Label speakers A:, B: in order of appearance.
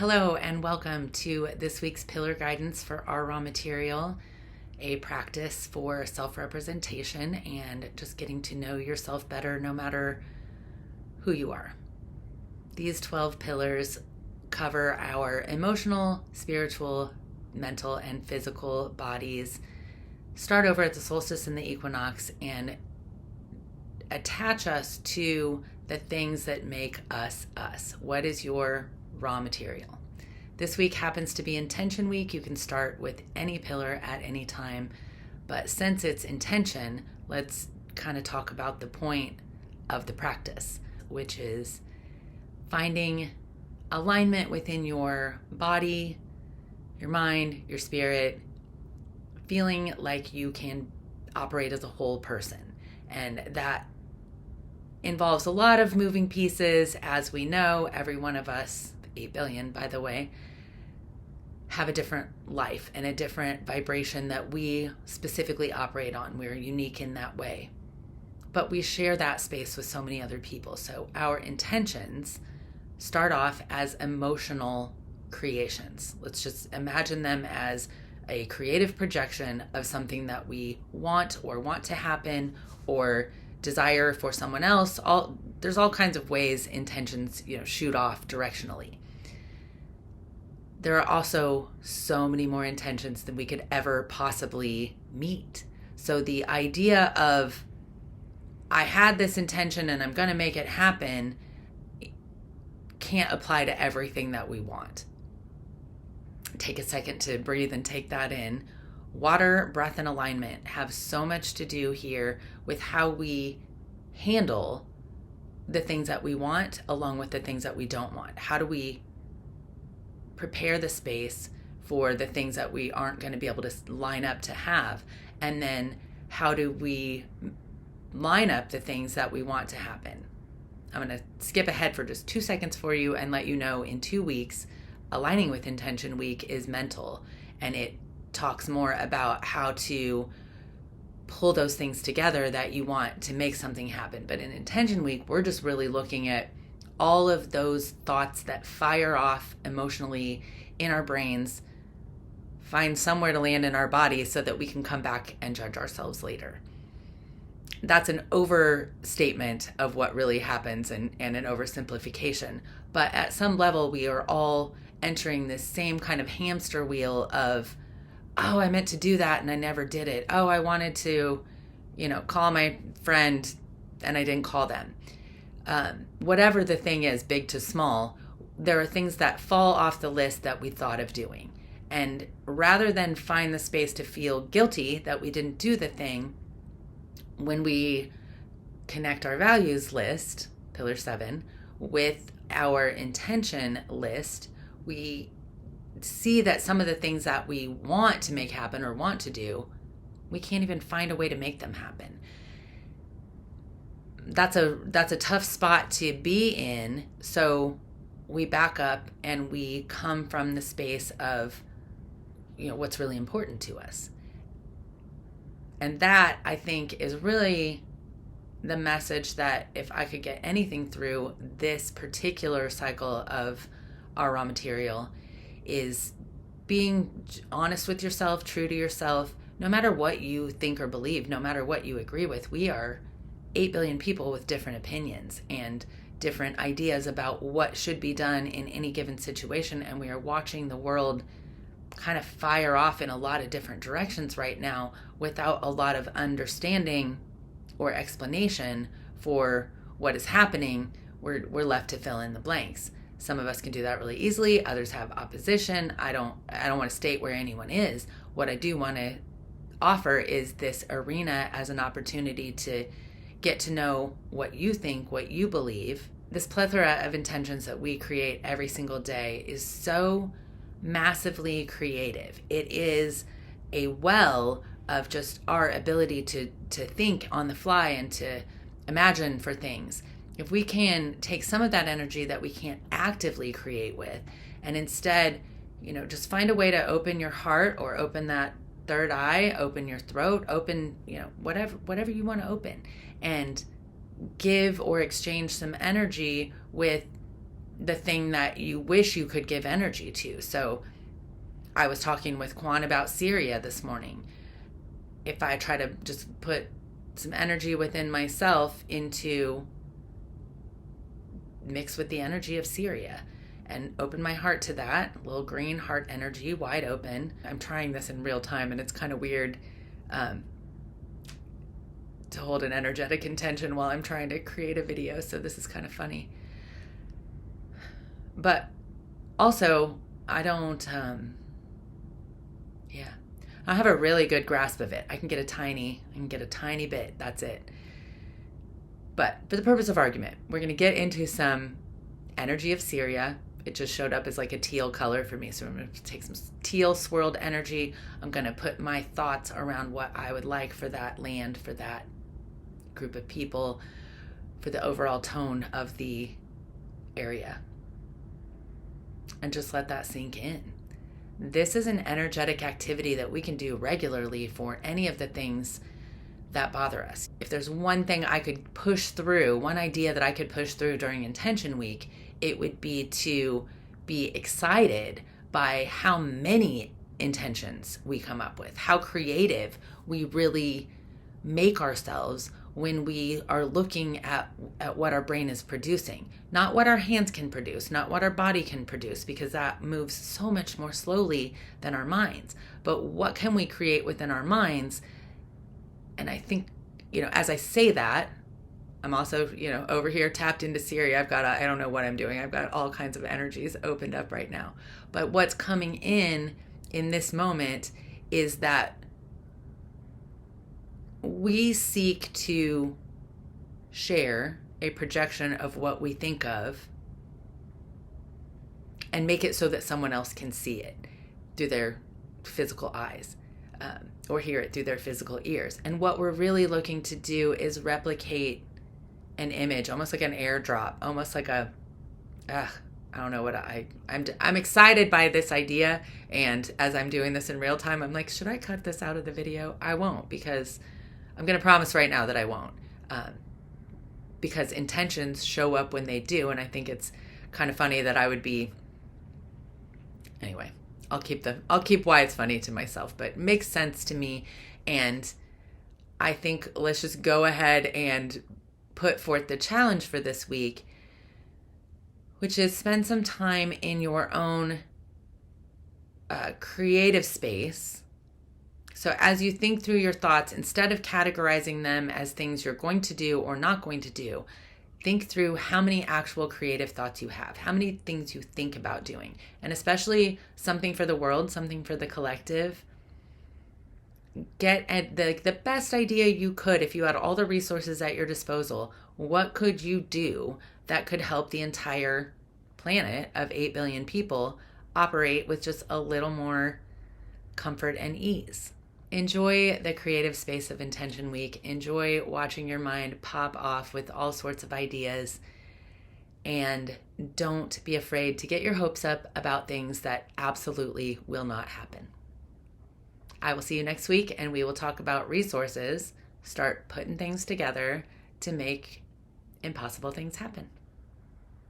A: Hello and welcome to this week's Pillar Guidance for Our Raw Material, a practice for self-representation and just getting to know yourself better no matter who you are. These 12 pillars cover our emotional, spiritual, mental, and physical bodies, start over at the solstice and the equinox, and attach us to the things that make us us. What is your raw material? This week happens to be intention week. You can start with any pillar at any time, but since it's intention, let's kind of talk about the point of the practice, which is finding alignment within your body, your mind, your spirit, feeling like you can operate as a whole person. And that involves a lot of moving pieces. As we know, every one of us, 8 billion, by the way, have a different life and a different vibration that we specifically operate on. We're unique in that way. But we share that space with so many other people. So our intentions start off as emotional creations. Let's just imagine them as a creative projection of something that we want to happen or desire for someone else. There's all kinds of ways intentions, shoot off directionally. There are also so many more intentions than we could ever possibly meet. So the idea of, I had this intention and I'm going to make it happen, can't apply to everything that we want. Take a second to breathe and take that in. Water, breath, and alignment have so much to do here with how we handle the things that we want along with the things that we don't want. How do we prepare the space for the things that we aren't going to be able to line up to have? And then how do we line up the things that we want to happen? I'm going to skip ahead for just 2 seconds for you and let you know in 2 weeks, Aligning with Intention Week is mental, and it talks more about how to pull those things together that you want to make something happen. But in Intention Week, we're just really looking at all of those thoughts that fire off emotionally in our brains, find somewhere to land in our bodies so that we can come back and judge ourselves later. That's an overstatement of what really happens and an oversimplification. But at some level, we are all entering this same kind of hamster wheel of, oh, I meant to do that and I never did it. Oh, I wanted to, call my friend and I didn't call them. Whatever the thing is, big to small, there are things that fall off the list that we thought of doing. And rather than find the space to feel guilty that we didn't do the thing, when we connect our values list, Pillar 7, with our intention list, we see that some of the things that we want to make happen or want to do, we can't even find a way to make them happen. That's a tough spot to be in. So we back up and we come from the space of, what's really important to us. And that, I think, is really the message that if I could get anything through this particular cycle of our raw material, is being honest with yourself, true to yourself, no matter what you think or believe, no matter what you agree with. We are 8 billion people with different opinions and different ideas about what should be done in any given situation. And we are watching the world kind of fire off in a lot of different directions right now without a lot of understanding or explanation for what is happening. We're left to fill in the blanks. Some of us can do that really easily. Others have opposition. I don't want to state where anyone is. What I do want to offer is this arena as an opportunity to get to know what you think, what you believe. This plethora of intentions that we create every single day is so massively creative. It is a well of just our ability to think on the fly and to imagine for things. If we can take some of that energy that we can't actively create with, and instead, just find a way to open your heart or open that third eye, open your throat, open, whatever you want to open, and give or exchange some energy with the thing that you wish you could give energy to. So I was talking with Quan about Syria this morning. If I try to just put some energy within myself into mix with the energy of Syria and open my heart to that little green heart energy wide open. I'm trying this in real time, and it's kind of weird to hold an energetic intention while I'm trying to create a video. So this is kind of funny. But also, I don't have a really good grasp of it. I can get a tiny bit. That's it. But for the purpose of argument, we're going to get into some energy of Syria. It just showed up as like a teal color for me. So I'm going to take some teal swirled energy. I'm going to put my thoughts around what I would like for that land, for that group of people, for the overall tone of the area. And just let that sink in. This is an energetic activity that we can do regularly for any of the things that bother us. If there's one thing I could push through, one idea that I could push through during Intention Week, it would be to be excited by how many intentions we come up with, how creative we really make ourselves when we are looking at what our brain is producing. Not what our hands can produce, not what our body can produce, because that moves so much more slowly than our minds. But what can we create within our minds? And I think, as I say that, I'm also, over here tapped into Syria. I've got, I don't know what I'm doing. I've got all kinds of energies opened up right now. But what's coming in this moment is that we seek to share a projection of what we think of and make it so that someone else can see it through their physical eyes, or hear it through their physical ears. And what we're really looking to do is replicate an image, almost like an airdrop, almost like I don't know what I'm excited by this idea. And as I'm doing this in real time, I'm like, should I cut this out of the video? I won't, because I'm going to promise right now that I won't, because intentions show up when they do. And I think it's kind of funny that I would be, anyway, I'll keep why it's funny to myself, but it makes sense to me. And I think let's just go ahead and put forth the challenge for this week, which is spend some time in your own creative space. So as you think through your thoughts, instead of categorizing them as things you're going to do or not going to do, think through how many actual creative thoughts you have, how many things you think about doing, and especially something for the world, something for the collective. Get at the best idea you could. If you had all the resources at your disposal, what could you do that could help the entire planet of 8 billion people operate with just a little more comfort and ease? Enjoy the creative space of Intention Week. Enjoy watching your mind pop off with all sorts of ideas. And don't be afraid to get your hopes up about things that absolutely will not happen. I will see you next week, and we will talk about resources. Start putting things together to make impossible things happen.